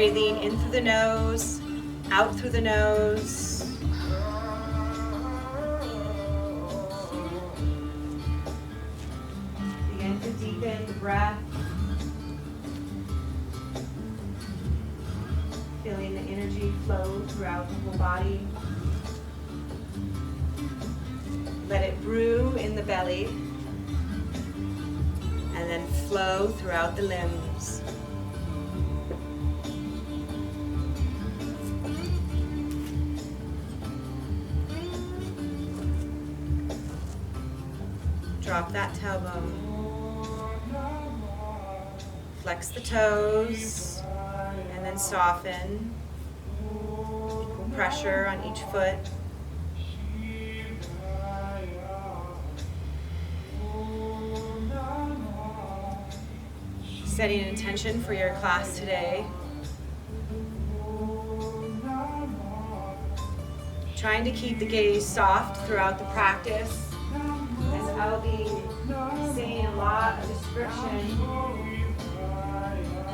breathing in through the nose, out through the nose. Begin to deepen the breath. Feeling the energy flow throughout the whole body. Let it brew in the belly and then flow throughout the limbs. Drop that tailbone. Flex the toes and then soften. Equal pressure on each foot. Setting an intention for your class today. Trying to keep the gaze soft throughout the practice, as I'll be saying a lot of description,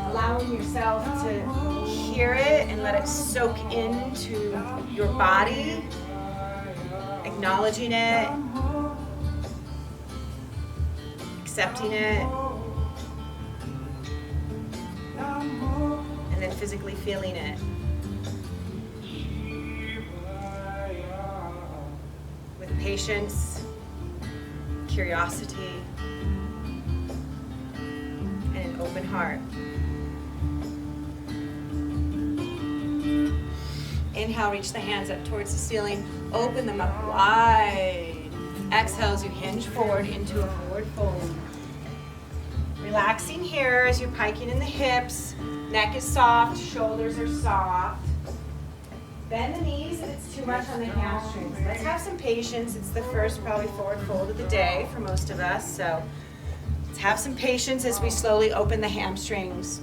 allowing yourself to hear it and let it soak into your body, acknowledging it, accepting it, and then physically feeling it. With patience, curiosity, and an open heart. Inhale, reach the hands up towards the ceiling. Open them up wide. Exhale as you hinge forward into a forward fold. Relaxing here as you're piking in the hips. Neck is soft, shoulders are soft. Bend the knees if it's too much on the hamstrings. Let's have some patience. It's the first probably forward fold of the day for most of us. So let's have some patience as we slowly open the hamstrings.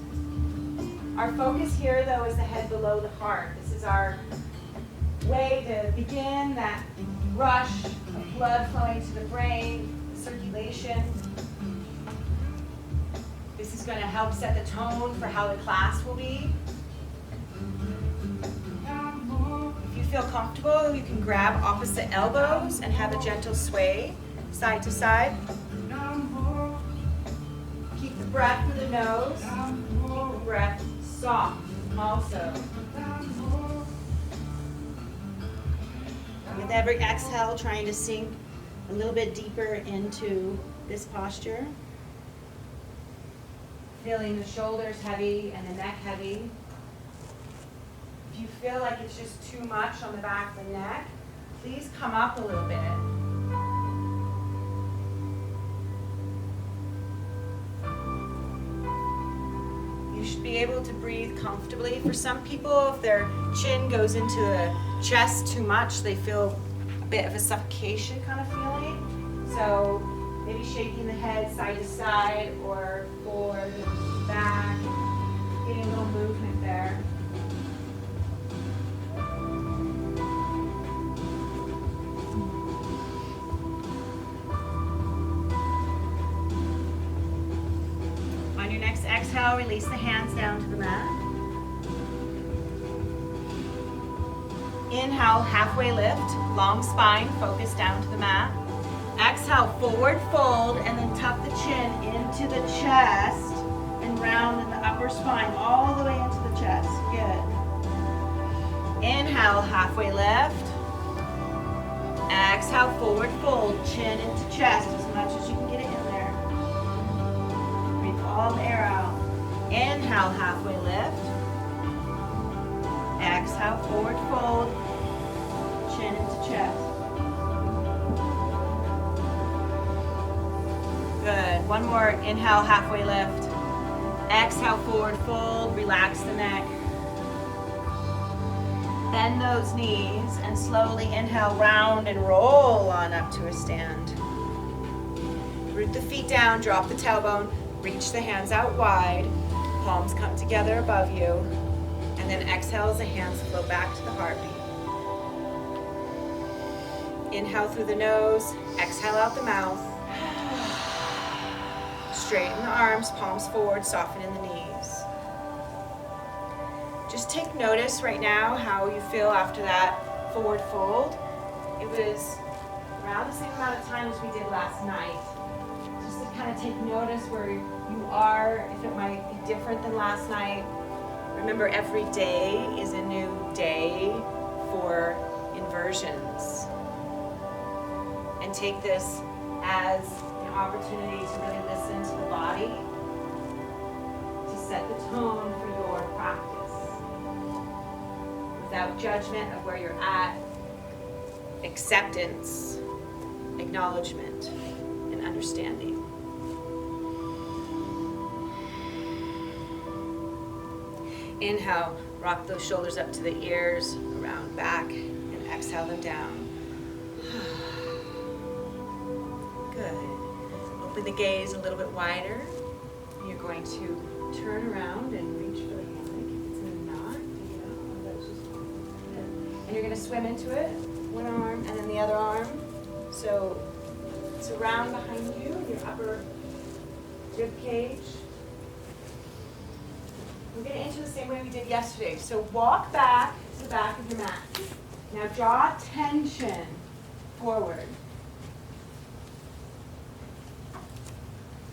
Our focus here though is the head below the heart. This is our way to begin that rush of blood flowing to the brain, circulation. This is going to help set the tone for how the class will be. If you feel comfortable, you can grab opposite elbows and have a gentle sway side to side. Keep the breath through the nose. Keep the breath soft also. With every exhale, trying to sink a little bit deeper into this posture. Feeling the shoulders heavy and the neck heavy. If you feel like it's just too much on the back of the neck, please come up a little bit. You should be able to breathe comfortably. For some people, if their chin goes into the chest too much, they feel a bit of a suffocation kind of feeling. So maybe shaking the head side to side or forward, back, getting a little movement there. On your next exhale, release the hands down to the mat. Inhale, halfway lift, long spine, focus down to the mat. Exhale, forward fold, and then tuck the chin into the chest and round in the upper spine all the way into the chest. Good. Inhale, halfway lift. Exhale, forward fold, chin into chest as much as you can get it in there. Breathe all the air out. Inhale, halfway lift. Exhale, forward fold, chin into chest. Good. One more. Inhale, halfway lift. Exhale, forward fold. Relax the neck. Bend those knees and slowly inhale, round and roll on up to a stand. Root the feet down, drop the tailbone, reach the hands out wide. Palms come together above you. And then exhale as the hands flow back to the heartbeat. Inhale through the nose, exhale out the mouth. Straighten the arms, palms forward, soften in the knees. take notice right now how you feel after that forward fold. It was around the same amount of time as we did last night. Just to kind of take notice where you are, if it might be different than last night. Remember, every day is a new day for inversions. And take this as an opportunity to really listen to the body, to set the tone for your practice. Without judgment of where you're at, acceptance, acknowledgement, and understanding. Inhale, rock those shoulders up to the ears, around back, and exhale them down. Good. Open the gaze a little bit wider. You're going to turn around and reach for the hammock. If it's in a knot, take it out. That's just good. And you're going to swim into it. One arm and then the other arm. So it's around behind you, your upper rib cage. We're going to enter the same way we did yesterday. So walk back to the back of your mat. Now draw tension forward.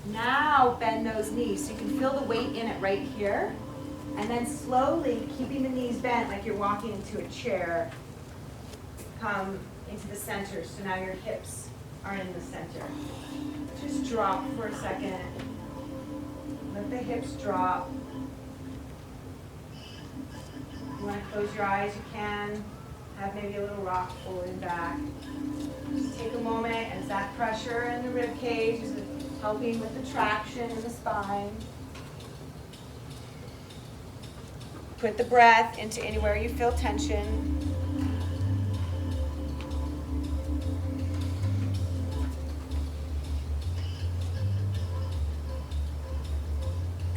Now bend those knees so you can feel the weight in it right here. And then slowly, keeping the knees bent like you're walking into a chair, come into the center. So now your hips are in the center. Just drop for a second. Let the hips drop. If you want to close your eyes, you can. Have maybe a little rock forward and back. Just take a moment as that pressure in the rib cage is helping with the traction in the spine. Put the breath into anywhere you feel tension.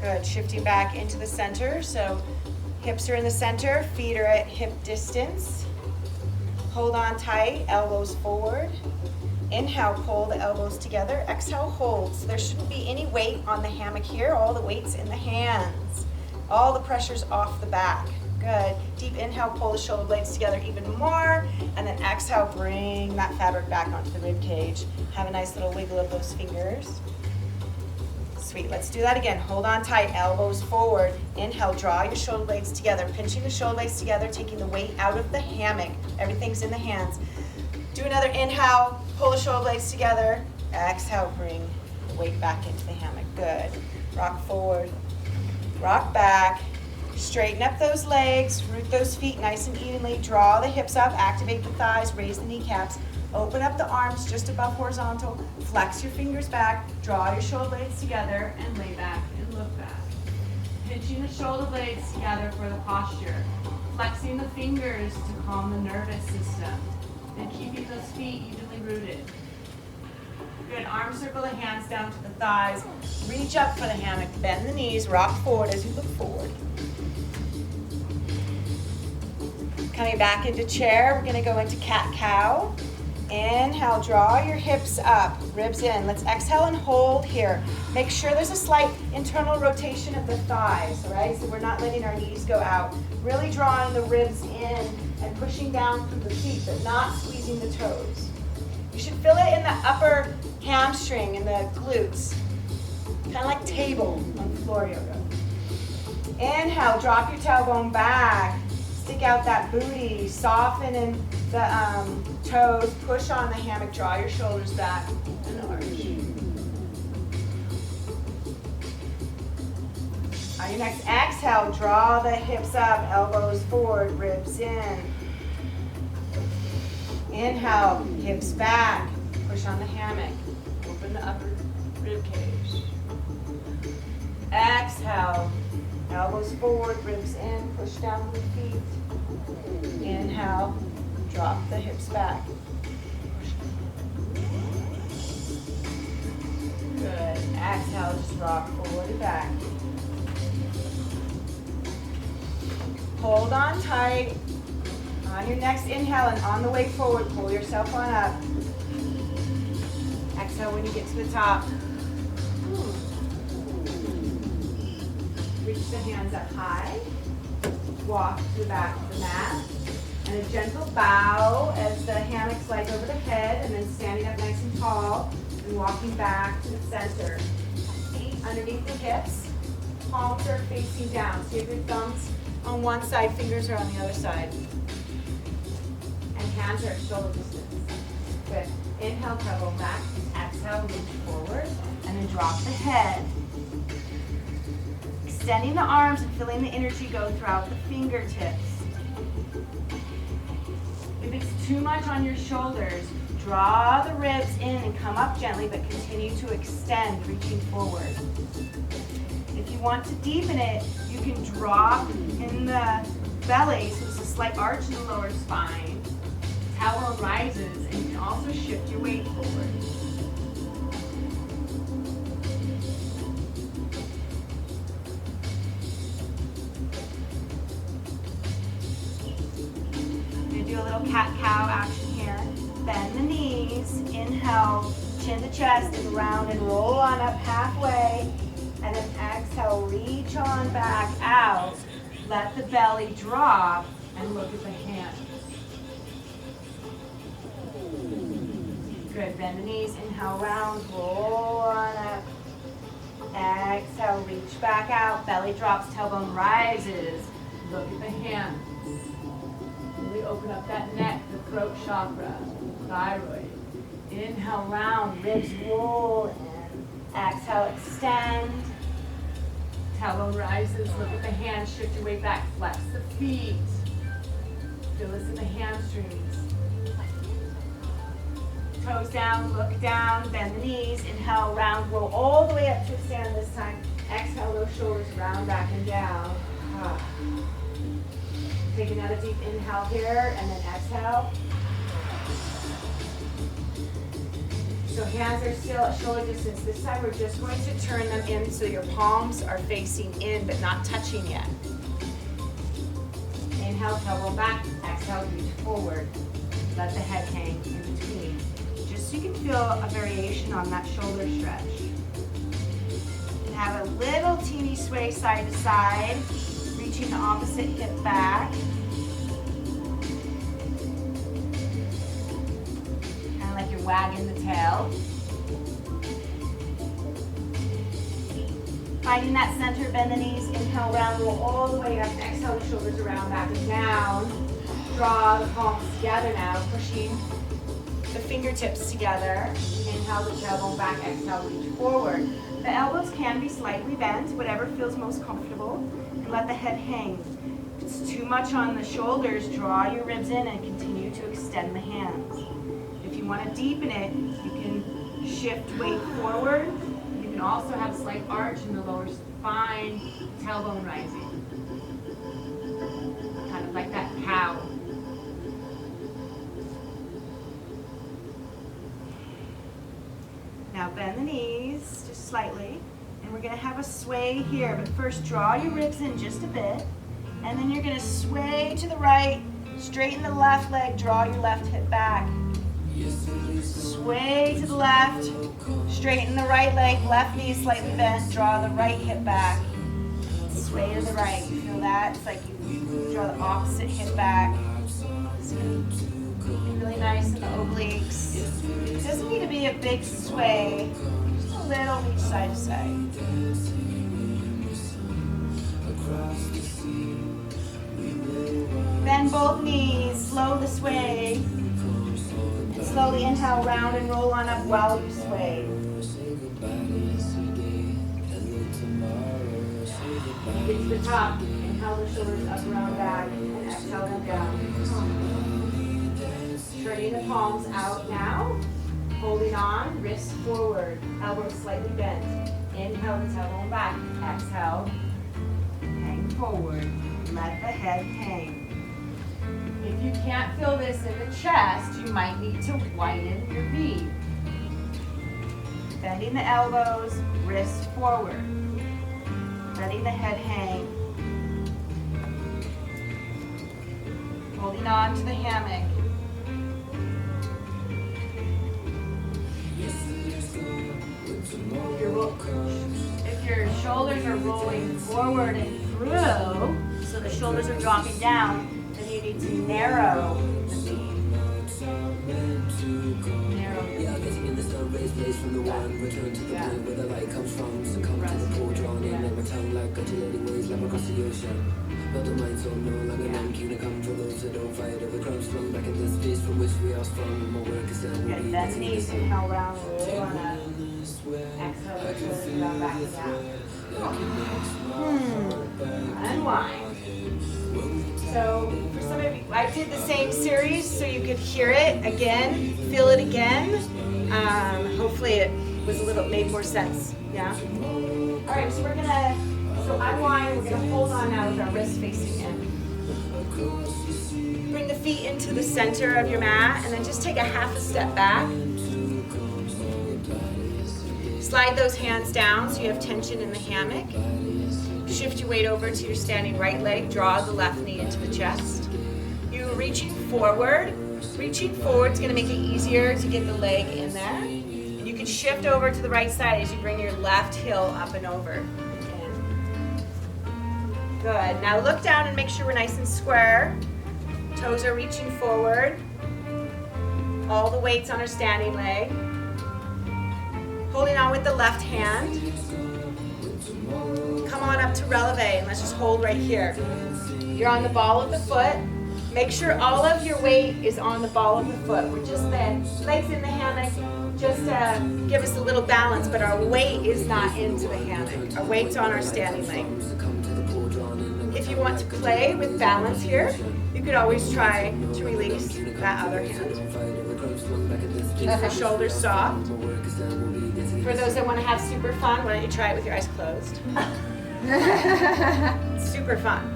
Good, shifting back into the center. So hips are in the center, feet are at hip distance. Hold on tight, elbows forward. Inhale, pull the elbows together. Exhale, hold. So there shouldn't be any weight on the hammock here. All the weight's in the hands. All the pressure's off the back. Good. Deep inhale, pull the shoulder blades together even more. And then exhale, bring that fabric back onto the rib cage. Have a nice little wiggle of those fingers. Sweet. Let's do that again. Hold on tight, elbows forward. Inhale, draw your shoulder blades together. Pinching the shoulder blades together, taking the weight out of the hammock. Everything's in the hands. Do another inhale, pull the shoulder blades together. Exhale, bring the weight back into the hammock. Good. Rock forward, rock back. Straighten up those legs, root those feet nice and evenly. Draw the hips up, activate the thighs, raise the kneecaps. Open up the arms just above horizontal. Flex your fingers back. Draw your shoulder blades together and lay back and look back. Pinching the shoulder blades together for the posture. Flexing the fingers to calm the nervous system. And keeping those feet evenly rooted. Good, arm circle the hands down to the thighs. Reach up for the hammock, bend the knees, rock forward as you look forward. Coming back into chair, we're gonna go into cat-cow. Inhale, draw your hips up, ribs in. Let's exhale and hold here. Make sure there's a slight internal rotation of the thighs, all right? So we're not letting our knees go out. Really drawing the ribs in and pushing down through the feet, but not squeezing the toes. You should feel it in the upper hamstring and the glutes. Kind of like table on floor yoga. Inhale, drop your tailbone back. Stick out that booty, soften in the toes, push on the hammock, draw your shoulders back, and arch. On your next exhale, draw the hips up, elbows forward, ribs in. Inhale, hips back, push on the hammock, open the upper rib cage. Exhale, elbows forward, ribs in, push down the feet. Inhale, drop the hips back. Good. Exhale, just rock forward and back. Hold on tight. On your next inhale and on the way forward, pull yourself on up. Exhale when you get to the top. Reach the hands up high. walk to the back of the mat. And a gentle bow as the hammock slides over the head, and then standing up nice and tall and walking back to the center. Feet underneath the hips, palms are facing down. So you have your thumbs on one side, fingers are on the other side. And hands are at shoulder distance. Good. Inhale, tailbone back. Exhale, reach forward, and then drop the head. Extending the arms and feeling the energy go throughout the fingertips. If it's too much on your shoulders, draw the ribs in and come up gently, but continue to extend, reaching forward. If you want to deepen it, you can drop in the belly, so it's a slight arch in the lower spine. Tailbone rises, and you can also shift your weight forward. Do a little cat-cow action here. Bend the knees, inhale, chin to chest, and round and roll on up halfway. And then exhale, reach on back out. Let the belly drop and look at the hands. Good, bend the knees, inhale, round, roll on up. Exhale, reach back out, belly drops, tailbone rises. Look at the hands. Really open up that neck, the throat chakra, thyroid. Inhale, round, ribs roll in. Exhale, extend. Tailbone rises, look at the hands, shift your weight back, flex the feet. Feel this in the hamstrings. Toes down, look down, bend the knees. Inhale, round, roll all the way up to a stand this time. Exhale, those shoulders round back and down. Take another deep inhale here, and then exhale. So hands are still at shoulder distance. This time we're just going to turn them in so your palms are facing in but not touching yet. Inhale, tailbone back. Exhale, reach forward. Let the head hang in between. Just so you can feel a variation on that shoulder stretch. And have a little teeny sway side to side. Reaching the opposite hip back. Kind of like you're wagging the tail. Finding that center, bend the knees, inhale, round, roll all the way up. Exhale, the shoulders around, back and down. Draw the palms together now, pushing the fingertips together. Inhale, the tailbone back, exhale, reach forward. The elbows can be slightly bent, whatever feels most comfortable. And let the head hang. If it's too much on the shoulders, draw your ribs in and continue to extend the hands. If you want to deepen it, you can shift weight forward. You can also have a slight arch in the lower spine, tailbone rising. Kind of like that cow. Now bend the knees just slightly. And we're going to have a sway here, but first draw your ribs in just a bit, and then you're going to sway to the right, straighten the left leg, draw your left hip back. Sway to the left, straighten the right leg, left knee slightly bent, draw the right hip back. Sway to the right, you feel that? It's like you draw the opposite hip back. It's going to be really nice in the obliques. It doesn't need to be a big sway. Little reach side to side. Bend both knees, slow the sway. And slowly inhale, round and roll on up while you sway. Get to the top, inhale the shoulders up, round, back, and exhale them down. Turning the palms out now. Holding on, wrists forward, elbows slightly bent. Inhale the tailbone back. Exhale, hang forward. Let the head hang. If you can't feel this in the chest, you might need to widen your V. Bending the elbows, wrists forward. Letting the head hang. Holding on to the hammock. If your shoulders are rolling forward and through, so so the shoulders are dropping down, then you need to narrow the feet. Narrow your feet. From the one, return to the point where the light comes from. Succumb to the pool, drawn in like my tongue, like undulating waves, lap across the ocean. Not the mind so no longer numb, keen to come for those who don't fight over crumbs flung back in the space from which we are sprung. My work is done. Good. Bend the knees, inhale round, roll on up. Exhale, the shoulders down, back and down. Unwind. So for some of you, I did the same series so you could hear it again, feel it again. Hopefully it was made more sense. Yeah. All right. So unwind. We're gonna hold on now with our wrists facing in. Bring the feet into the center of your mat, and then just take a half a step back. Slide those hands down so you have tension in the hammock. Shift your weight over to your standing right leg. Draw the left knee into the chest. You're reaching forward. Reaching forward is going to make it easier to get the leg in there. And you can shift over to the right side as you bring your left heel up and over. Good. Now look down and make sure we're nice and square. Toes are reaching forward. All the weight's on our standing leg. Holding on with the left hand. Come on up to releve, and let's just hold right here. You're on the ball of the foot. Make sure all of your weight is on the ball of the foot. We're just bent, legs in the hammock, just to give us a little balance, but our weight is not into the hammock. Our weight's on our standing leg. If you want to play with balance here, you could always try to release that other hand. Keep the shoulders soft. For those that want to have super fun, why don't you try it with your eyes closed? Super fun.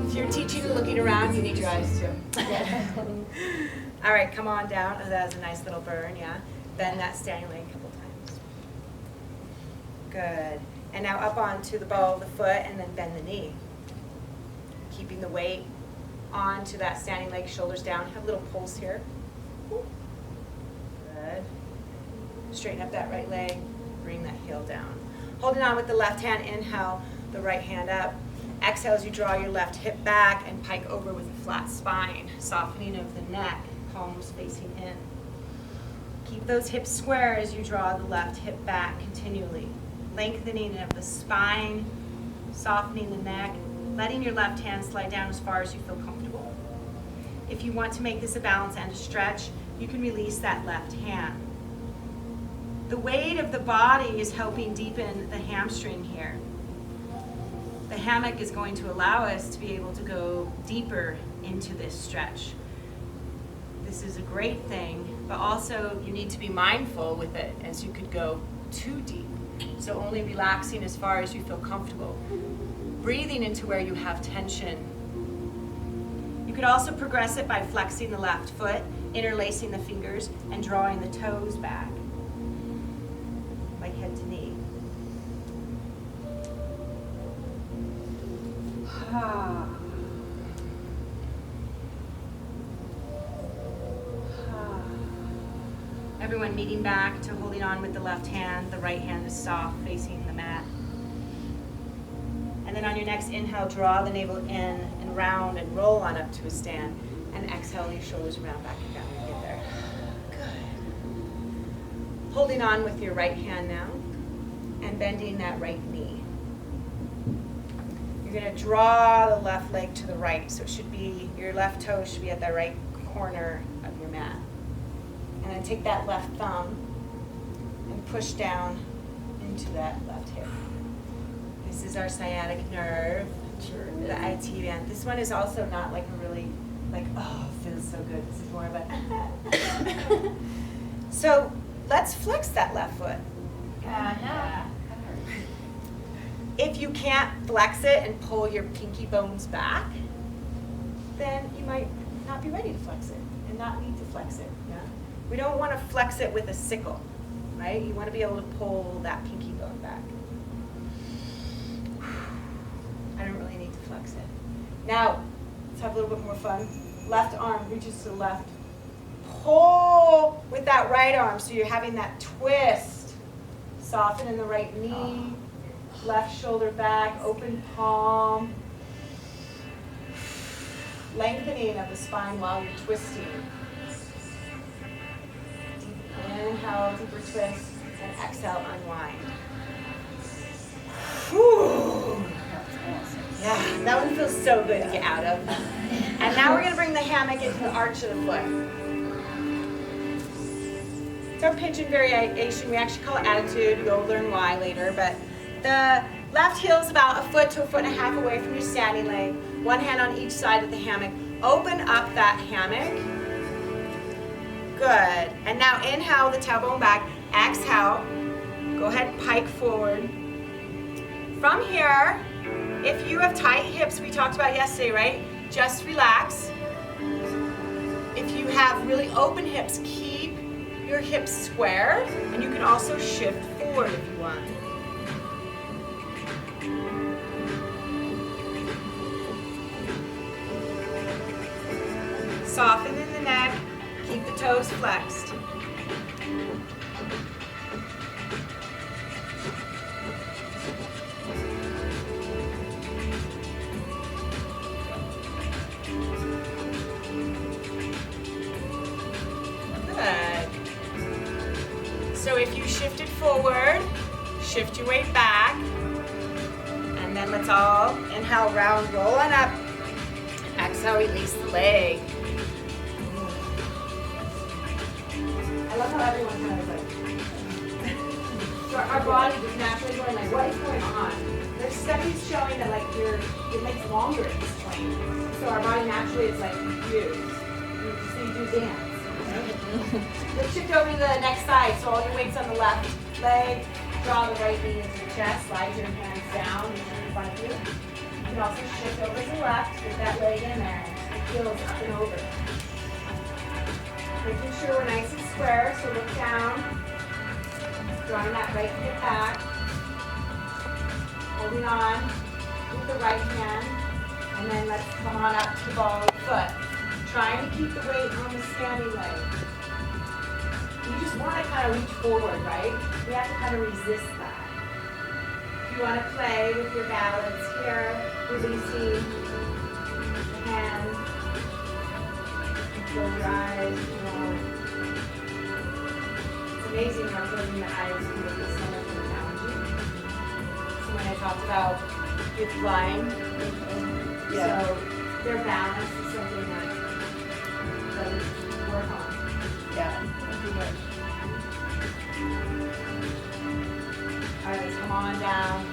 If you're teaching and looking around, you need your eyes too. All right, come on down. Oh, that was a nice little burn, yeah. Bend that standing leg a couple times. Good. And now up onto the ball of the foot and then bend the knee. Keeping the weight onto that standing leg, shoulders down. Have a little pulse here. Good. Straighten up that right leg. Bring that heel down. Holding on with the left hand, inhale the right hand up. Exhale as you draw your left hip back and pike over with a flat spine. Softening of the neck, palms facing in. Keep those hips square as you draw the left hip back continually. Lengthening of the spine, softening the neck, letting your left hand slide down as far as you feel comfortable. If you want to make this a balance and a stretch, you can release that left hand. The weight of the body is helping deepen the hamstring here. The hammock is going to allow us to be able to go deeper into this stretch. This is a great thing, but also you need to be mindful with it as you could go too deep. So only relaxing as far as you feel comfortable. Breathing into where you have tension. You could also progress it by flexing the left foot, interlacing the fingers, and drawing the toes back, like head to knee. Everyone meeting back to holding on with the left hand. The right hand is soft, facing the mat. And then on your next inhale, draw the navel in and round and roll on up to a stand. And exhale, your shoulders around, back and down. You get there. Good. Holding on with your right hand now and bending that right knee. You're going to draw the left leg to the right. So it should be, your left toe should be at the right corner of your mat. And then take that left thumb and push down into that left hip. This is our sciatic nerve, the AYTT band. This one is also not like a really, like, oh, it feels so good. This is more of a, so let's flex that left foot. Yeah. If you can't flex it and pull your pinky bones back, then you might not be ready to flex it and not need to flex it. Yeah? We don't want to flex it with a sickle, right? You want to be able to pull that pinky bone back. I don't really need to flex it. Now, let's have a little bit more fun. Left arm reaches to the left, Pull with that right arm, so you're having that twist. Soften in the right knee, left shoulder back, open palm. Lengthening of the spine while you're twisting. Inhale, deeper twist, and exhale, unwind. Whew. Yeah, that one feels so good to get out of. And now we're going to bring the hammock into the arch of the foot. It's our pigeon variation. We actually call it attitude. You'll learn why later. But the left heel is about 1 foot to 1.5 feet away from your standing leg. One hand on each side of the hammock. Open up that hammock. Good. And now inhale the tailbone back. Exhale. Go ahead, pike forward. From here, if you have tight hips, we talked about yesterday, right? Just relax. If you have really open hips, keep your hips square, and you can also shift forward if you want. Soften in the neck, keep the toes flexed. So if you shifted forward, shift your weight back, and then let's all inhale, round, roll on up. Exhale, release the leg. I love how everyone kind of like, so our body is naturally going like, what is going on? There's studies showing that like it makes longer at this point. So our body naturally is like confused. So you do dance. Let's shift over to the next side. So all your weight's on the left leg. Draw the right knee into the chest. Slide your hands down in front of you. You can also shift over to the left with that leg in there. It feels up and over. Making sure we're nice and square. So look down. Drawing that right hip back. Holding on with the right hand. And then let's come on up to the ball of the foot. Trying to keep the weight on the standing leg. You just want to kind of reach forward, right? We have to kind of resist that. If you want to play with your balance here, releasing the hand, close your eyes, you know. It's amazing how closing the eyes can make it so much more challenging. So when I talked about with flying, so their balance is something that we work on. Yeah. All right, let's come on down.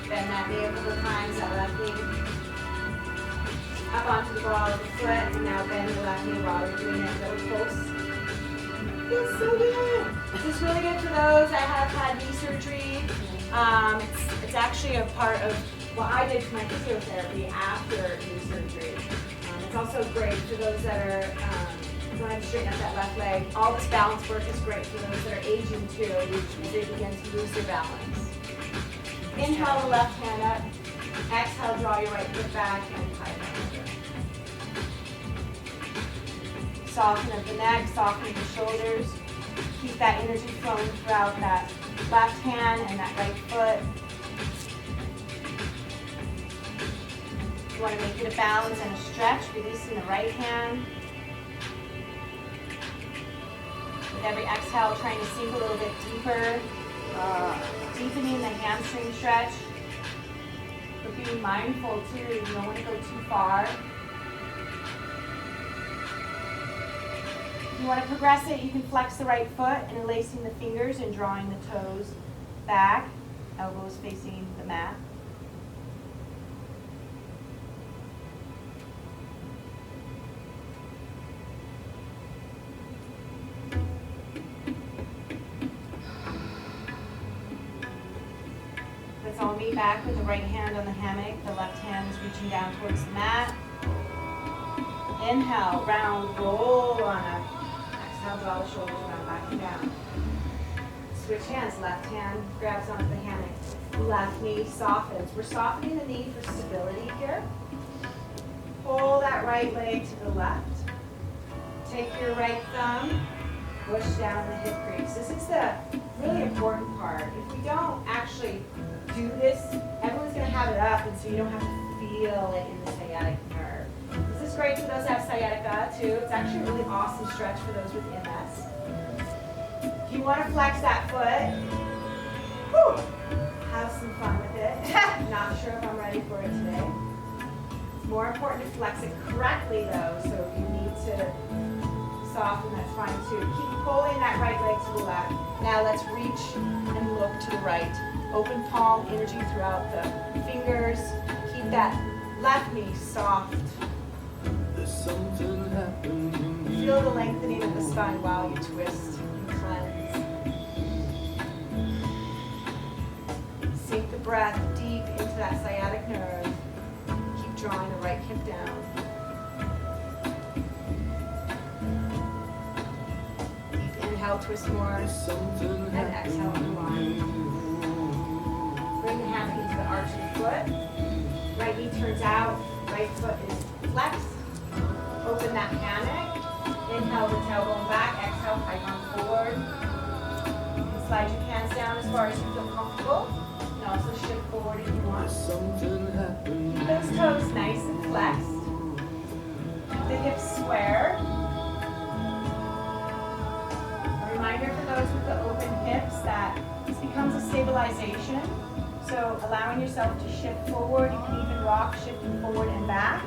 Bend that knee a couple of times, that left knee up onto the ball of the foot, and now bend the left knee while you're doing it really close. Feels so good. This is really good for those that have had knee surgery. It's actually a part of what I did for my physiotherapy after knee surgery. It's also great for those that are trying to straighten up that left leg. All this balance work is great for those that are aging too, as they begin to lose their balance. Inhale the left hand up. Exhale, draw your right foot back and pike over. Soften up the neck, soften the shoulders. Keep that energy flowing throughout that left hand and that right foot. You want to make it a balance and a stretch, releasing the right hand. With every exhale, trying to sink a little bit deeper, deepening the hamstring stretch. But being mindful too, you don't want to go too far. If you want to progress it, you can flex the right foot and enlacing the fingers and drawing the toes back, elbows facing the mat. Let's all meet back with the right hand on the hammock. The left hand is reaching down towards the mat. Inhale, round, roll on up. Exhale, draw the shoulders around, back and down. Switch hands. Left hand grabs onto the hammock. Left knee softens. We're softening the knee for stability here. Pull that right leg to the left. Take your right thumb, push down the hip crease. This is the really important part. If we don't actually do this, everyone's going to have it up, and so you don't have to feel it in the sciatic nerve. This is great for those who have sciatica too. It's actually a really awesome stretch for those with MS. If you want to flex that foot, whew, have some fun with it. Not sure if I'm ready for it today. It's more important to flex it correctly though, so if you need to soften, that's fine too. Keep pulling that right leg to the left. Now let's reach and look to the right. Open palm energy throughout the fingers. Keep that left knee soft. Feel the lengthening of the spine while you twist and cleanse. Sink the breath deep into that sciatic nerve. Keep drawing the right hip down. Deep inhale, twist more. And exhale, unwind. Bring the hammock into the arch of the foot. Right knee turns out. Right foot is flexed. Open that hammock. Inhale the tailbone back. Exhale, python forward. You can slide your hands down as far as you feel comfortable. You can also shift forward if you want. Keep those toes nice and flexed. Keep the hips square. A reminder for those with the open hips that this becomes a stabilization. So allowing yourself to shift forward. You can even rock, shifting forward and back.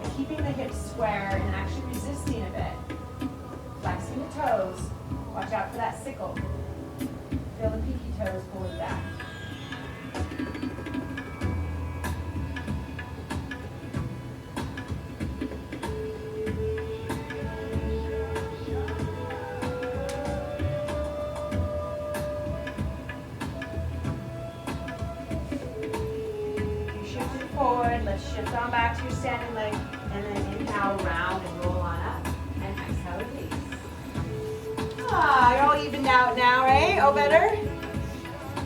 But keeping the hips square and actually resisting a bit. Flexing the toes. Watch out for that sickle. Feel the pinky toes forward back. You shifted forward. Let's shift on back to your standing leg. And then inhale, round and roll on up. And exhale, release. Ah, you're all evened out now, right? Oh, better?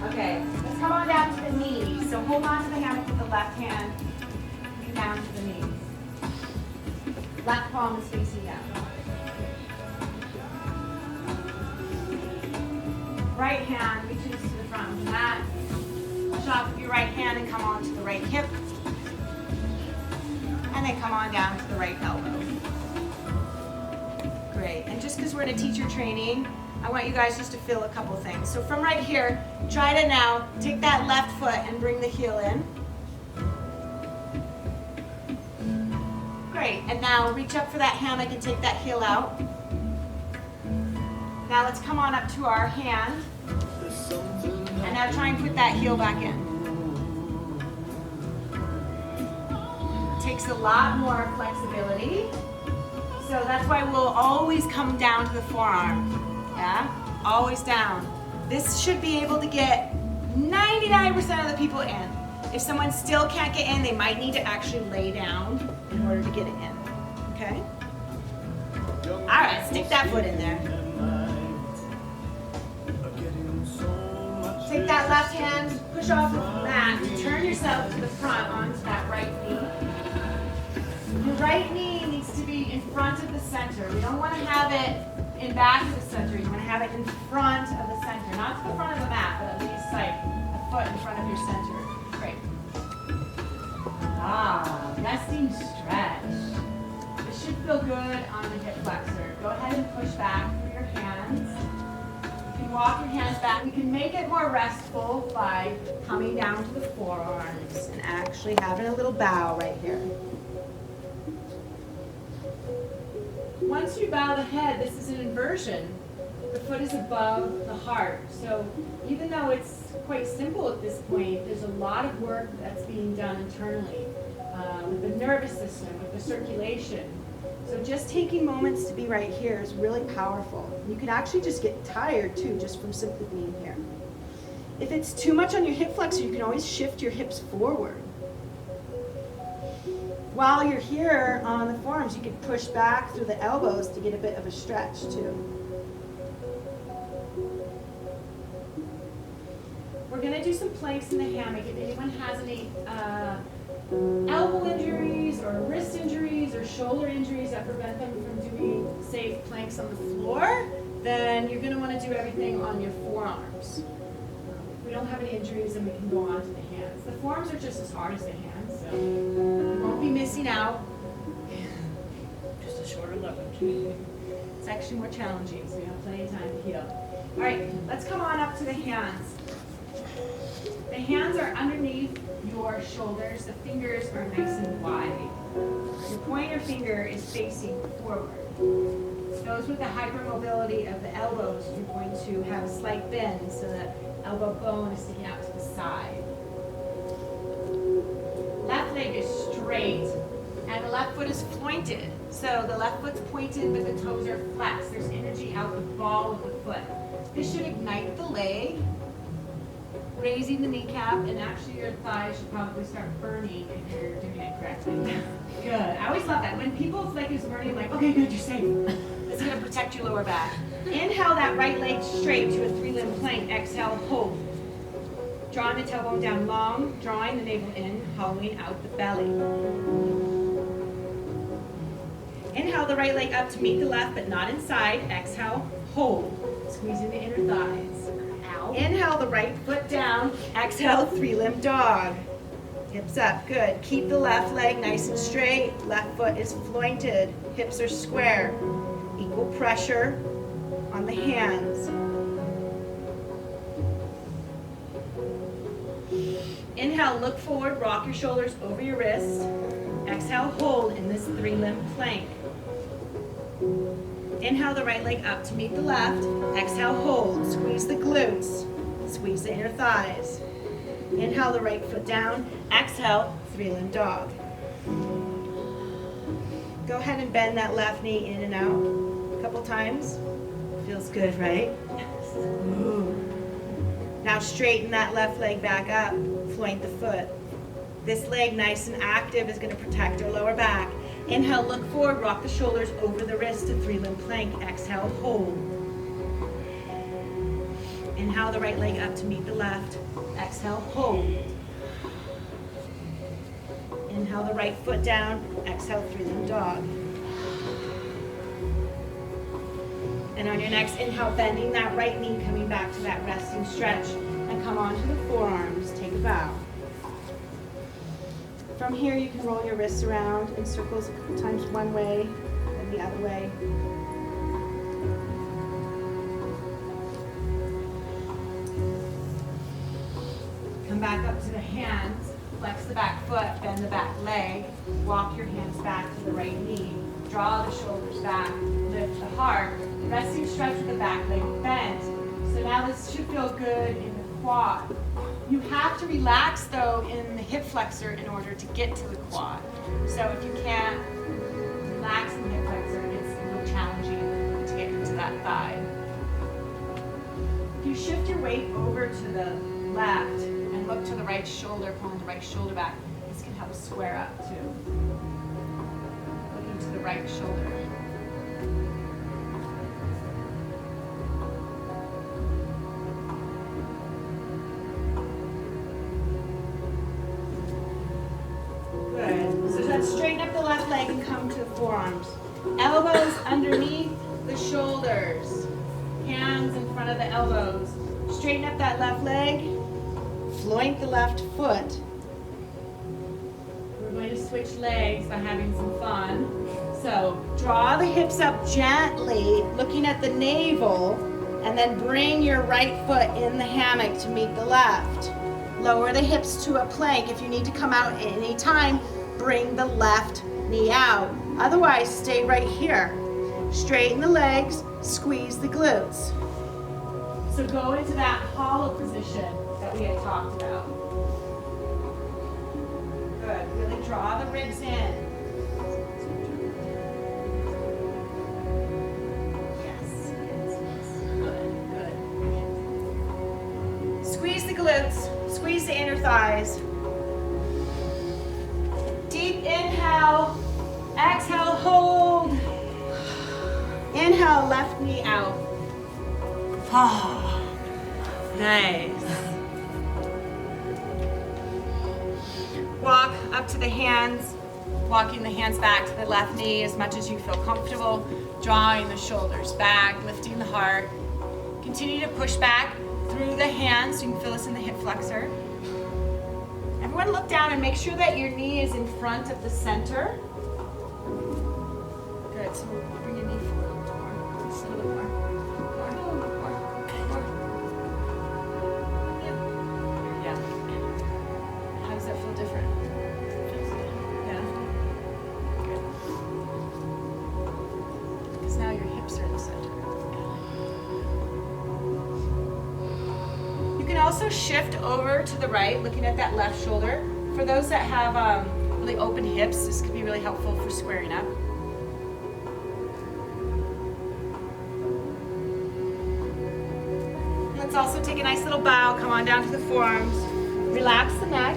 Okay, let's come on down to the knees. So hold on to the hammock with the left hand. And down to the knees. Left palm is facing down. Right hand reaches to the front of the mat. Push off with your right hand and come on to the right hip. And then come on down to the right elbow. Great. And just because we're in a teacher training, I want you guys just to feel a couple things. So from right here, try to now take that left foot and bring the heel in. Great. And now reach up for that hammock and take that heel out. Now let's come on up to our hand. And now try and put that heel back in. Takes a lot more flexibility. So that's why we'll always come down to the forearm. Yeah? Always down. This should be able to get 99% of the people in. If someone still can't get in, they might need to actually lay down in order to get it in. Okay? Alright, stick that foot in there. Take that left hand, push off the mat, turn yourself to the front onto that right knee. Your right knee needs to be in front of the center. We don't want to have it in back of the center. You want to have it in front of the center. Not to the front of the mat, but at least like a foot in front of your center. Great. Ah, resting stretch. This should feel good on the hip flexor. Go ahead and push back through your hands. You can walk your hands back. We can make it more restful by coming down to the forearms and actually having a little bow right here. Once you bow the head, this is an inversion. The foot is above the heart. So even though it's quite simple at this point, there's a lot of work that's being done internally with the nervous system, with the circulation. So just taking moments to be right here is really powerful. You can actually just get tired too, just from simply being here. If it's too much on your hip flexor, you can always shift your hips forward. While you're here on the forearms, you can push back through the elbows to get a bit of a stretch too. We're going to do some planks in the hammock. If anyone has any elbow injuries or wrist injuries or shoulder injuries that prevent them from doing safe planks on the floor, then you're going to want to do everything on your forearms. If we don't have any injuries, then we can go on to the hands. The forearms are just as hard as the hands, so you won't be missing out. Just a shorter load. It's actually more challenging, so you have plenty of time to heal. All right, let's come on up to the hands. The hands are underneath your shoulders. The fingers are nice and wide. Your pointer finger is facing forward. Those with the hypermobility of the elbows, you're going to have a slight bend so the elbow bone is sticking out to the side. Left leg is straight and the left foot is pointed. So the left foot's pointed but the toes are flexed. There's energy out the ball of the foot. This should ignite the leg, raising the kneecap, and actually your thighs should probably start burning if you're doing it correctly. Good. I always love that. When people's leg is burning, I'm like, okay, good, you're safe. It's going to protect your lower back. Inhale that right leg straight to a 3-limb plank. Exhale, hold. Drawing the tailbone down long, drawing the navel in, hollowing out the belly. Inhale the right leg up to meet the left, but not inside. Exhale, hold. Squeezing the inner thighs. Out. Inhale the right foot down. Exhale, 3-limb dog. Hips up, good. Keep the left leg nice and straight. Left foot is pointed. Hips are square. Equal pressure on the hands. Inhale, look forward, rock your shoulders over your wrist. Exhale, hold in this 3-limb plank. Inhale the right leg up to meet the left. Exhale, hold. Squeeze the glutes. Squeeze the inner thighs. Inhale the right foot down. Exhale, 3-limb dog. Go ahead and bend that left knee in and out a couple times. Feels good, right? Ooh. Now straighten that left leg back up. Floint the foot. This leg, nice and active, is going to protect our lower back. Inhale, look forward, rock the shoulders over the wrist to 3-limb plank. Exhale, hold. Inhale the right leg up to meet the left. Exhale, hold. Inhale the right foot down. Exhale, 3-limb dog. And on your next inhale, bending that right knee, coming back to that resting stretch. And come onto the forearms. Take a bow. From here, you can roll your wrists around in circles a couple times one way, then the other way. Come back up to the hands, flex the back foot, bend the back leg, walk your hands back to the right knee, draw the shoulders back, lift the heart, resting stretch with the back leg bent. So now this should feel good in the quad. You have to relax though in the hip flexor in order to get to the quad. So if you can't relax in the hip flexor, it's a little challenging to get into that thigh. If you shift your weight over to the left and look to the right shoulder, pulling the right shoulder back, this can help square up too. Looking to the right shoulder. Straighten up the left leg and come to the forearms. Elbows underneath the shoulders. Hands in front of the elbows. Straighten up that left leg. Floint the left foot. We're going to switch legs by having some fun. So draw the hips up gently, looking at the navel, and then bring your right foot in the hammock to meet the left. Lower the hips to a plank. If you need to come out at any time, bring the left knee out. Otherwise, stay right here. Straighten the legs, squeeze the glutes. So go into that hollow position that we had talked about. Good. Really draw the ribs in. Yes. Good. Squeeze the glutes, squeeze the inner thighs. Deep inhale, exhale, hold. Inhale, left knee out. Nice. Walk up up to the hands, walking the hands back to the left knee as much as you feel comfortable, drawing the shoulders back, lifting the heart. Continue to push back through the hands. You can feel this in the hip flexor. Everyone look down and make sure that your knee is in front of the center. Good, so bring your knee forward a little more. Just a little more. Yeah. How does that feel different? Yeah. Good. Because now your hips are in the center. You can also shift over to the right, looking at that left shoulder. For those that have really open hips, this could be really helpful for squaring up. Let's also take a nice little bow, come on down to the forearms. Relax the neck.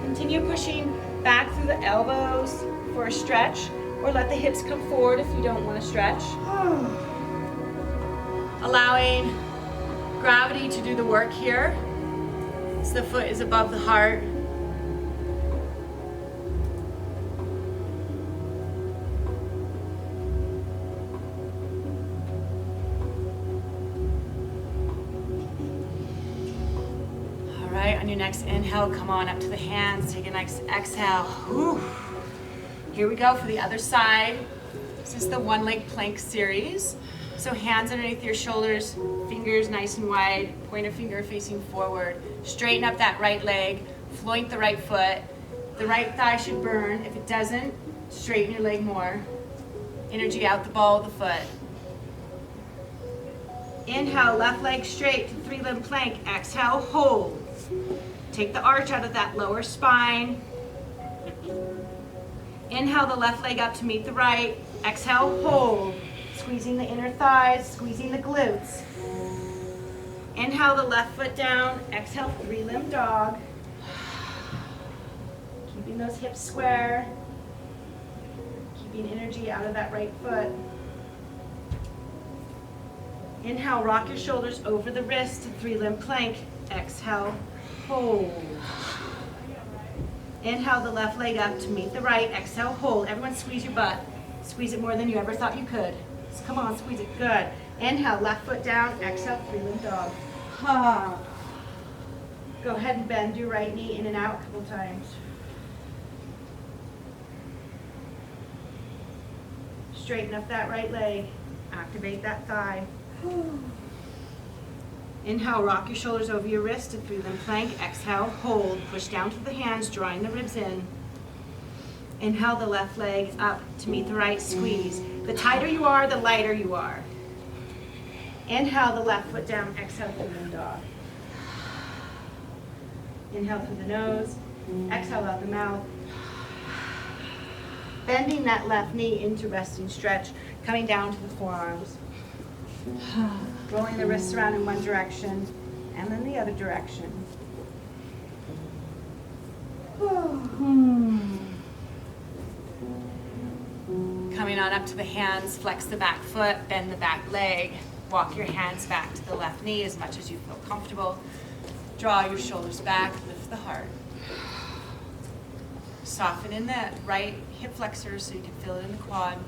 Continue pushing back through the elbows for a stretch, or let the hips come forward if you don't want to stretch. Allowing gravity to do the work here. So the foot is above the heart. All right, on your next inhale, come on up to the hands. Take a nice exhale. Whew. Here we go for the other side. This is the one leg plank series. So hands underneath your shoulders, fingers nice and wide, pointer finger facing forward. Straighten up that right leg, float the right foot. The right thigh should burn. If it doesn't, straighten your leg more. Energy out the ball of the foot. Inhale, left leg straight to three-limb plank. Exhale, hold. Take the arch out of that lower spine. Inhale the left leg up to meet the right. Exhale, hold. Squeezing the inner thighs, squeezing the glutes. Inhale the left foot down. Exhale, three-limb dog. Keeping those hips square. Keeping energy out of that right foot. Inhale, rock your shoulders over the wrist to three-limb plank. Exhale, hold. Inhale the left leg up to meet the right. Exhale, hold. Everyone squeeze your butt. Squeeze it more than you ever thought you could. So come on, squeeze it. Good. Inhale, left foot down. Exhale, three-limb dog. Go ahead and bend your right knee in and out a couple times. Straighten up that right leg. Activate that thigh. Inhale, rock your shoulders over your wrist to three-limb plank. Exhale, hold. Push down to the hands, drawing the ribs in. Inhale the left leg up to meet the right, squeeze. The tighter you are, the lighter you are. Inhale the left foot down, exhale three-limb dog. Inhale through the nose, exhale out the mouth. Bending that left knee into resting stretch, coming down to the forearms. Rolling the wrists around in one direction and then the other direction. Coming on up to the hands, flex the back foot, bend the back leg. Walk your hands back to the left knee as much as you feel comfortable. Draw your shoulders back, lift the heart. Soften in that right hip flexor so you can feel it in the quad.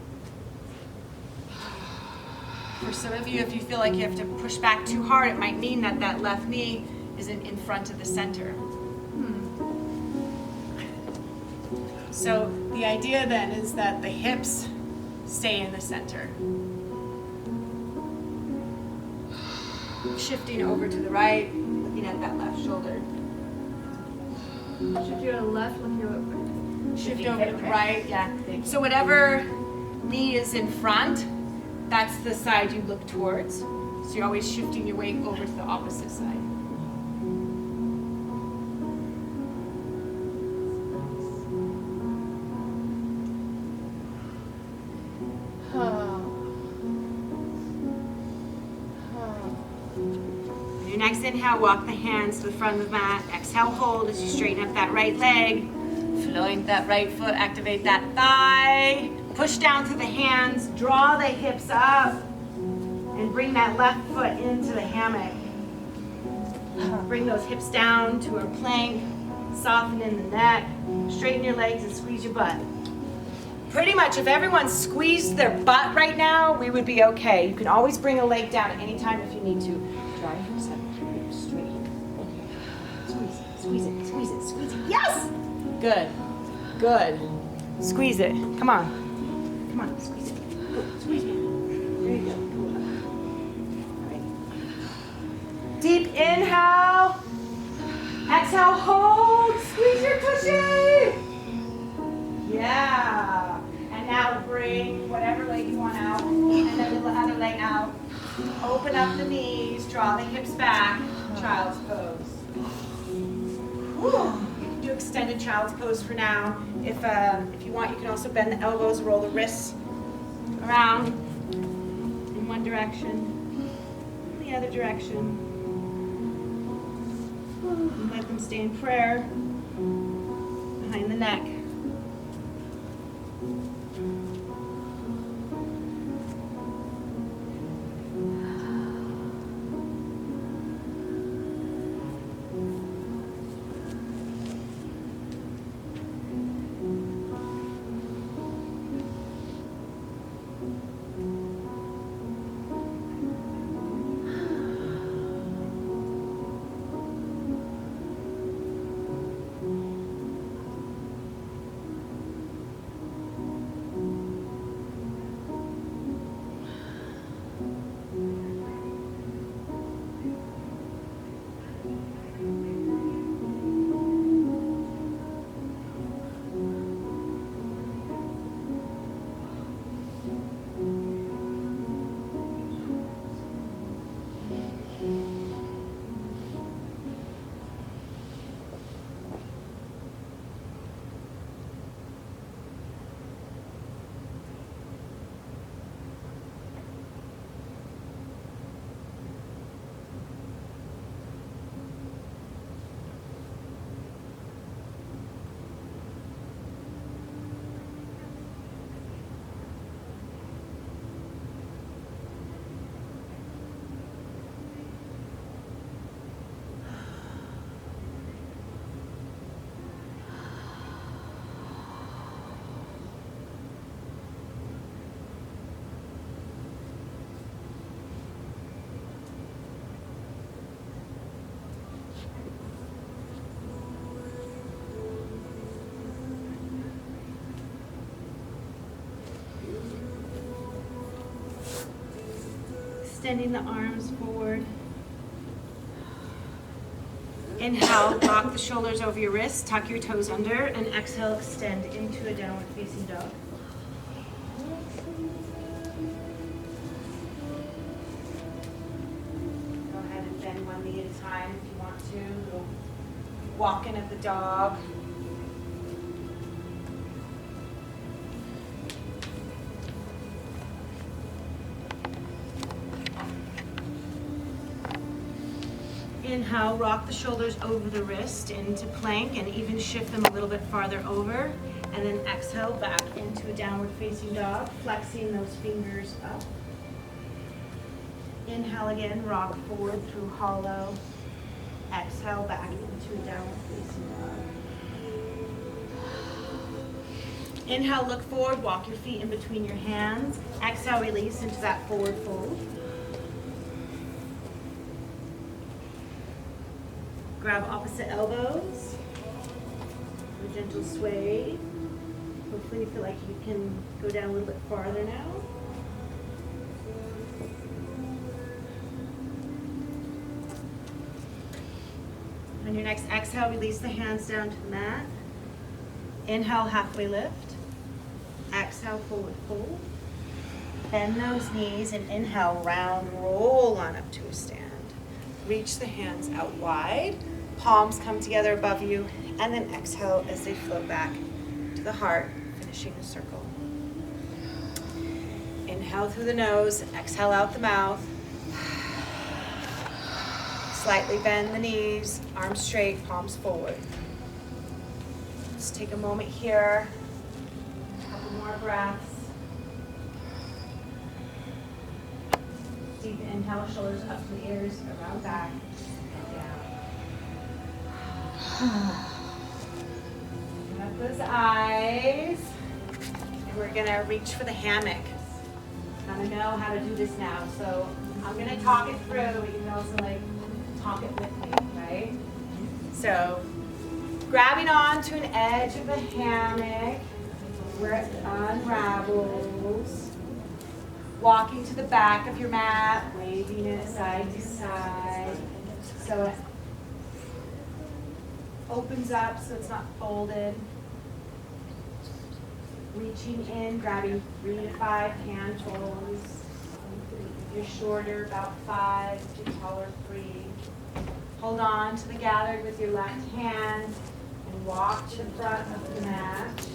For some of you, if you feel like you have to push back too hard, it might mean that that left knee isn't in front of the center. So the idea then is that the hips stay in the center. Shifting over to the right, looking at that left shoulder. Shift your left, look your right. Shift over to the right, yeah. So whatever knee is in front, that's the side you look towards. So you're always shifting your weight over to the opposite side. On your next inhale, walk the hands to the front of the mat. Exhale, hold as you straighten up that right leg. Float that right foot, activate that thigh. Push down through the hands, draw the hips up, and bring that left foot into the hammock. Bring those hips down to a plank. Soften in the neck, straighten your legs and squeeze your butt. Pretty much if everyone squeezed their butt right now, we would be okay. You can always bring a leg down at any time if you need to. Draw your hips up, straight. Squeeze it, squeeze it, squeeze it, squeeze it. Yes! Good, good. Squeeze it, come on. Come on, squeeze it. Good. Squeeze it. There you go. All right. Deep inhale. Exhale, hold. Squeeze your cushion. Yeah. And now bring whatever leg you want out. And then the other leg out. Open up the knees. Draw the hips back. Child's pose. Whew. You can do extended child's pose for now. If you want, you can also bend the elbows, roll the wrists around in one direction, in the other direction. And let them stay in prayer behind the neck. Extending the arms forward. Inhale, lock the shoulders over your wrists, tuck your toes under, and exhale, extend into a downward facing dog. Go ahead and bend one knee at a time if you want to. Go walking at the dog. Inhale, rock the shoulders over the wrist into plank and even shift them a little bit farther over. And then exhale back into a downward facing dog, flexing those fingers up. Inhale again, rock forward through hollow. Exhale back into a downward facing dog. Inhale, look forward, walk your feet in between your hands. Exhale, release into that forward fold. Grab opposite elbows, a gentle sway. Hopefully you feel like you can go down a little bit farther now. On your next exhale, release the hands down to the mat. Inhale, halfway lift. Exhale, forward fold. Bend those knees and inhale, round roll on up to a stand. Reach the hands out wide. Palms come together above you, and then exhale as they float back to the heart, finishing the circle. Inhale through the nose, exhale out the mouth. Slightly bend the knees, arms straight, palms forward. Let's take a moment here, a couple more breaths. Deep inhale, shoulders up to the ears, around back, down. those eyes. And we're gonna reach for the hammock. Kind of know how to do this now, so I'm gonna talk it through. You can also like talk it with me, right? So, grabbing onto an edge of the hammock where it unravels. Walking to the back of your mat, waving it side to side. So it opens up so it's not folded. Reaching in, grabbing 3 to 5 handfuls. If you're shorter, about 5. If you're taller, 3. Hold on to the gathered with your left hand and walk to the front of the mat.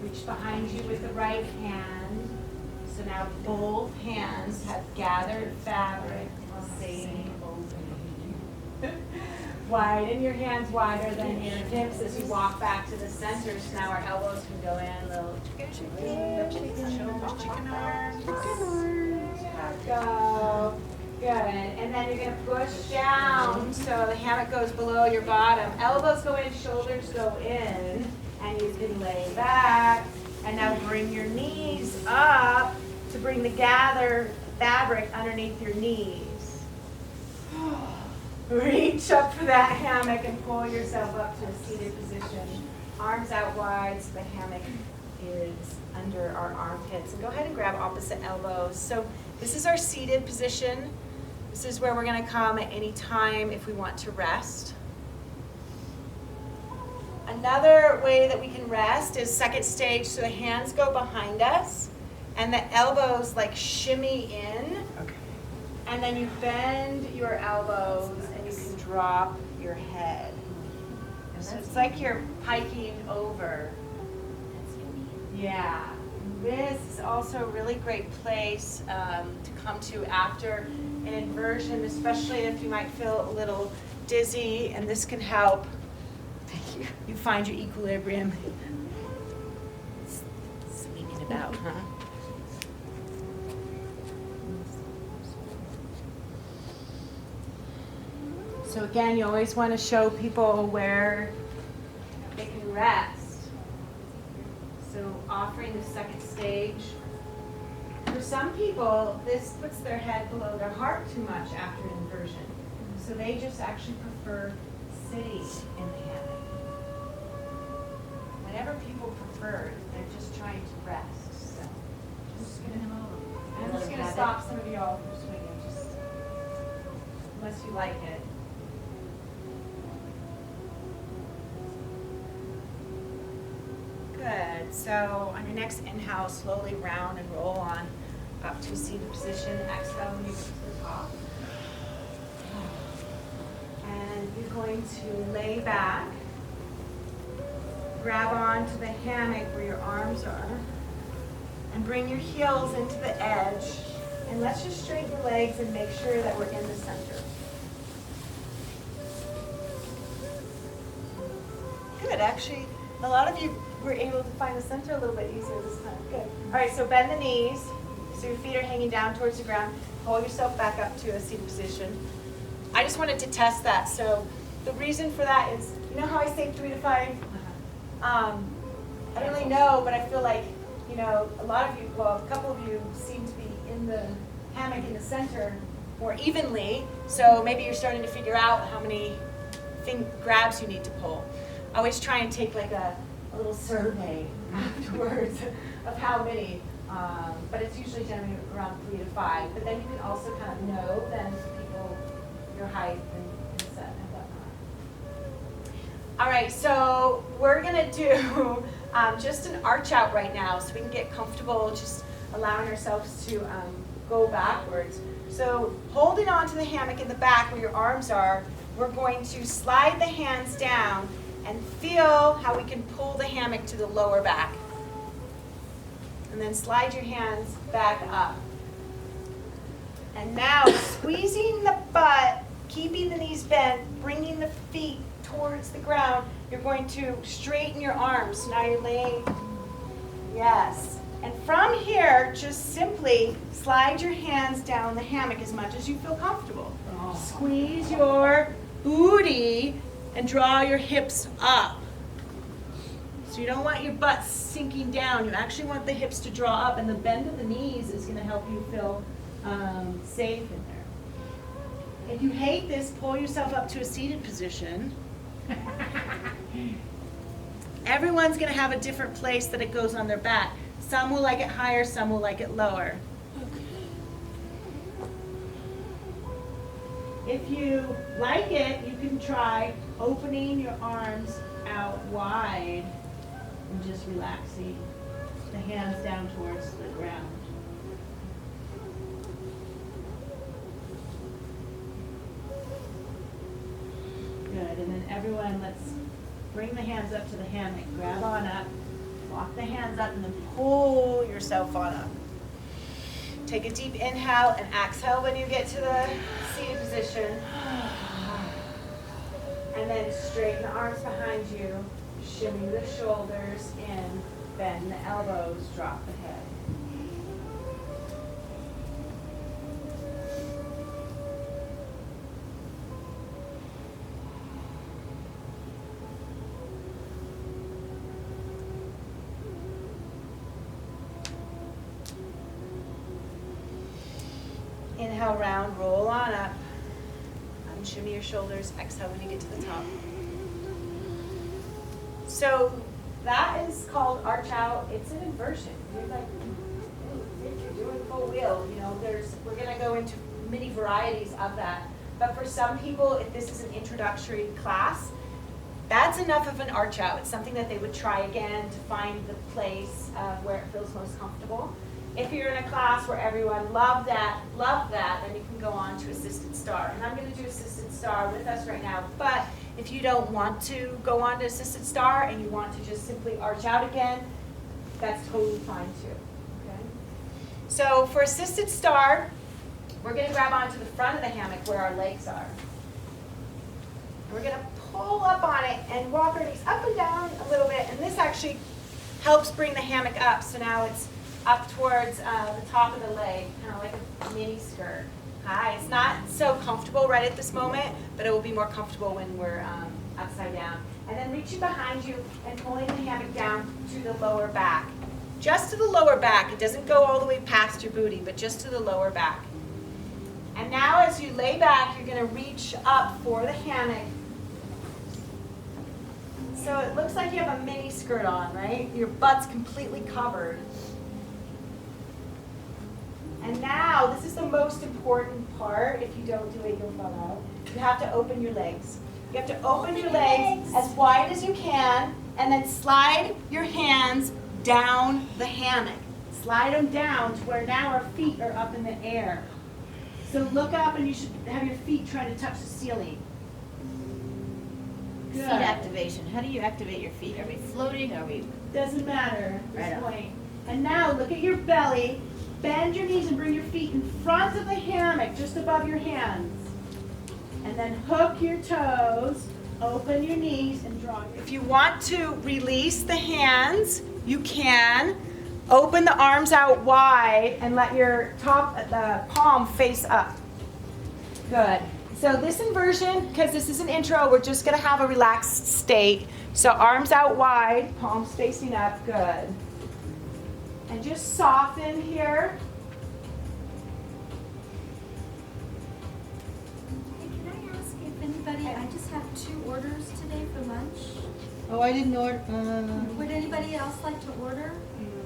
Reach behind you with the right hand. So now both hands have gathered fabric, same opening. Widen your hands wider than your hips as you walk back to the center. So now our elbows can go in, little chicken arms. Go. Good. And then you're going to push down so the hammock goes below your bottom. Elbows go in, shoulders go in, and you can lay back. And now bring your knees up to bring the gathered fabric underneath your knees. Reach up for that hammock and pull yourself up to a seated position. Arms out wide so the hammock is under our armpits. And go ahead and grab opposite elbows. So this is our seated position. This is where we're going to come at any time if we want to rest. Another way that we can rest is second stage. So the hands go behind us and the elbows like shimmy in. Okay. And then you bend your elbows and you can drop your head. So it's like you're hiking over. Yeah. This is also a really great place to come to after an inversion, especially if you might feel a little dizzy, and this can help you find your equilibrium. Swinging about, huh? So again, you always want to show people where they can rest. So offering the second stage. For some people, this puts their head below their heart too much after an inversion. So they just actually prefer sitting in the hammock. Whatever people prefer, they're just trying to rest. So I'm just going to stop some of y'all from swinging, just unless you like it. Good. So on your next inhale, slowly round and roll on up to a seated position. Exhale when you get to the top. And you're going to lay back. Grab onto the hammock where your arms are. And bring your heels into the edge. And let's just straighten the legs and make sure that we're in the center. Good. Actually, a lot of you were able to find the center a little bit easier this time. Good. All right, so bend the knees. So your feet are hanging down towards the ground. Pull yourself back up to a seated position. I just wanted to test that. So the reason for that is, you know how I say 3 to 5? I don't really know, but I feel like, you know, a lot of you, well, a couple of you seem to be in the hammock in the center more evenly. So maybe you're starting to figure out how many grabs you need to pull. I always try and take like a little survey afterwards of how many, but it's usually generally around 3 to 5. But then you can also kind of know then people your height and set and whatnot. All right, so we're gonna do just an arch out right now, so we can get comfortable, just allowing ourselves to go backwards. So holding on to the hammock in the back where your arms are, we're going to slide the hands down and feel how we can pull the hammock to the lower back. And then slide your hands back up. And now squeezing the butt, keeping the knees bent, bringing the feet towards the ground, you're going to straighten your arms. Now you're laying, yes. And from here, just simply slide your hands down the hammock as much as you feel comfortable. Squeeze your booty and draw your hips up. So you don't want your butt sinking down. You actually want the hips to draw up, and the bend of the knees is going to help you feel safe in there. If you hate this, pull yourself up to a seated position. Everyone's going to have a different place that it goes on their back. Some will like it higher, some will like it lower. If you like it, you can try opening your arms out wide and just relaxing the hands down towards the ground. Good, and then everyone, let's bring the hands up to the hammock. Grab on up, walk the hands up, and then pull yourself on up. Take a deep inhale and exhale when you get to the seated position. And then straighten the arms behind you, shimmy the shoulders in, bend the elbows, drop the head. Inhale, round, roll on up. Shimmy your shoulders, exhale when you get to the top. So that is called arch out. It's an inversion. You're like, if you're doing full wheel, you know, we're gonna go into many varieties of that. But for some people, if this is an introductory class, that's enough of an arch out. It's something that they would try again to find the place where it feels most comfortable. If you're in a class where everyone loved that, then you can go on to assisted star. And I'm going to do assisted star with us right now. But if you don't want to go on to assisted star and you want to just simply arch out again, that's totally fine too. Okay? So for assisted star, we're going to grab onto the front of the hammock where our legs are. And we're going to pull up on it and walk our knees up and down a little bit. And this actually helps bring the hammock up. So now it's up towards the top of the leg, kind of like a mini skirt. Hi, it's not so comfortable right at this moment, but it will be more comfortable when we're upside down. And then reaching behind you and pulling the hammock down to the lower back. Just to the lower back. It doesn't go all the way past your booty, but just to the lower back. And now as you lay back, you're going to reach up for the hammock. So it looks like you have a mini skirt on, right? Your butt's completely covered. And now, this is the most important part. If you don't do it, you'll fall out. You have to open your legs. You have to open your legs as wide as you can, and then slide your hands down the hammock. Slide them down to where now our feet are up in the air. So look up, and you should have your feet trying to touch the ceiling. Good. Feet activation. How do you activate your feet? Are we floating? Are we? Doesn't matter at this Right point. And now look at your belly. Bend your knees and bring your feet in front of the hammock, just above your hands. And then hook your toes, open your knees, and draw. If you want to release the hands, you can. Open the arms out wide and let your the palm face up. Good. So this inversion, because this is an intro, we're just going to have a relaxed state. So arms out wide, palms facing up. Good. And just soften here. Hey, can I ask if anybody, I just have 2 orders today for lunch. Oh, I didn't order. Would anybody else like to order?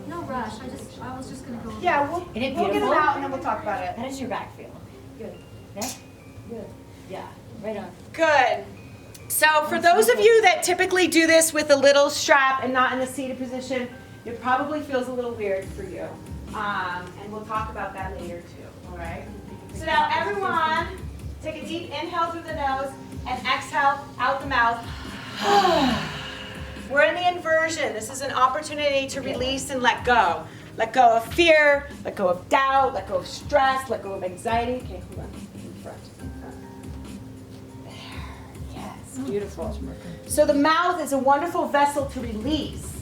No rush, I was just gonna go. Yeah, we'll Isn't it get them beautiful? out and then we'll talk about it. How does your back feel? Good. Yeah? Good. Yeah, right on. Good. So for those of you that typically do this with a little strap and not in the seated position, it probably feels a little weird for you. And we'll talk about that later too, all right? So now everyone, take a deep inhale through the nose and exhale out the mouth. We're in the inversion. This is an opportunity to release and let go. Let go of fear, let go of doubt, let go of stress, let go of anxiety. Okay, hold on. In front. There. Yes, beautiful. So the mouth is a wonderful vessel to release.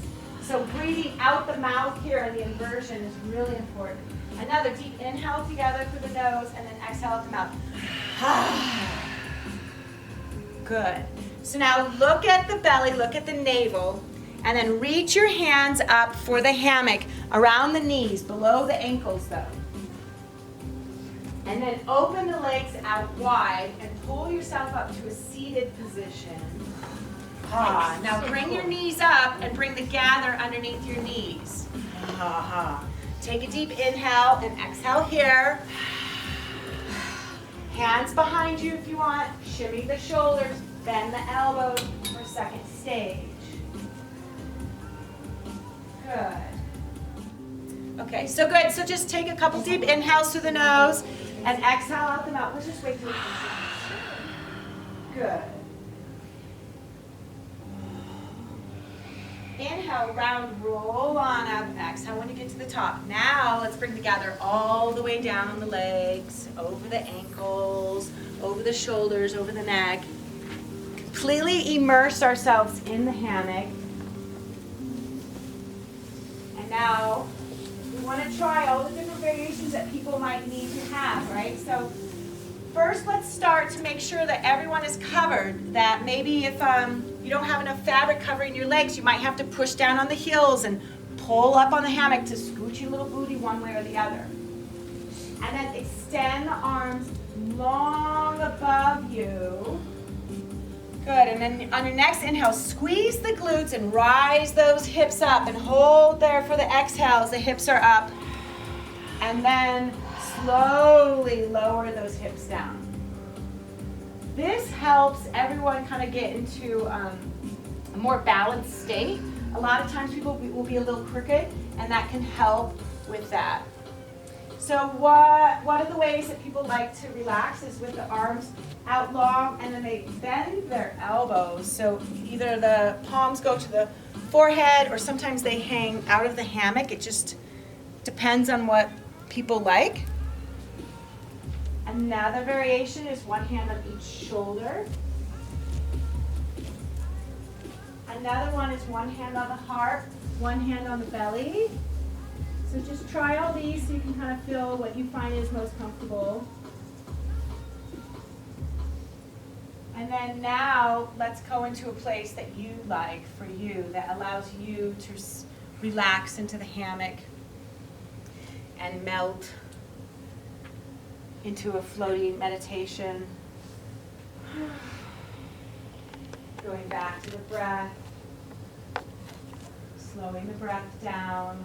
So breathing out the mouth here in the inversion is really important. Another deep inhale together through the nose and then exhale out the mouth. Good. So now look at the belly, look at the navel, And then reach your hands up for the hammock around the knees, below the ankles though. And then open the legs out wide and pull yourself up to a seated position. Ah, now bring your knees up and bring the gather underneath your knees. Take a deep inhale and exhale here. Hands behind you if you want. Shimmy the shoulders, bend the elbows for second stage. Good. Okay, so good. So just take a couple deep inhales through the nose and exhale out the mouth. Let's just wait till we Good. Inhale, round, roll on up. Exhale when you get to the top. Now let's bring the gather all the way down on the legs, over the ankles, over the shoulders, over the neck. Completely immerse ourselves in the hammock. And now we want to try all the different variations that people might need to have, right? So first let's start to make sure that everyone is covered, that maybe if you don't have enough fabric covering your legs, you might have to push down on the heels and pull up on the hammock to scoot your little booty one way or the other. And then extend the arms long above you. Good, and then on your next inhale, squeeze the glutes and rise those hips up and hold there for the exhales. The hips are up. And then slowly lower those hips down. This helps everyone kind of get into a more balanced state. A lot of times people will be a little crooked, and that can help with that. So one of the ways that people like to relax is with the arms out long, and then they bend their elbows. So either the palms go to the forehead, or sometimes they hang out of the hammock. It just depends on what people like. Another variation is one hand on each shoulder. Another one is one hand on the heart, one hand on the belly. So just try all these so you can kind of feel what you find is most comfortable. And then now let's go into a place that you like for you, that allows you to relax into the hammock and melt into a floating meditation. Going back to the breath, slowing the breath down.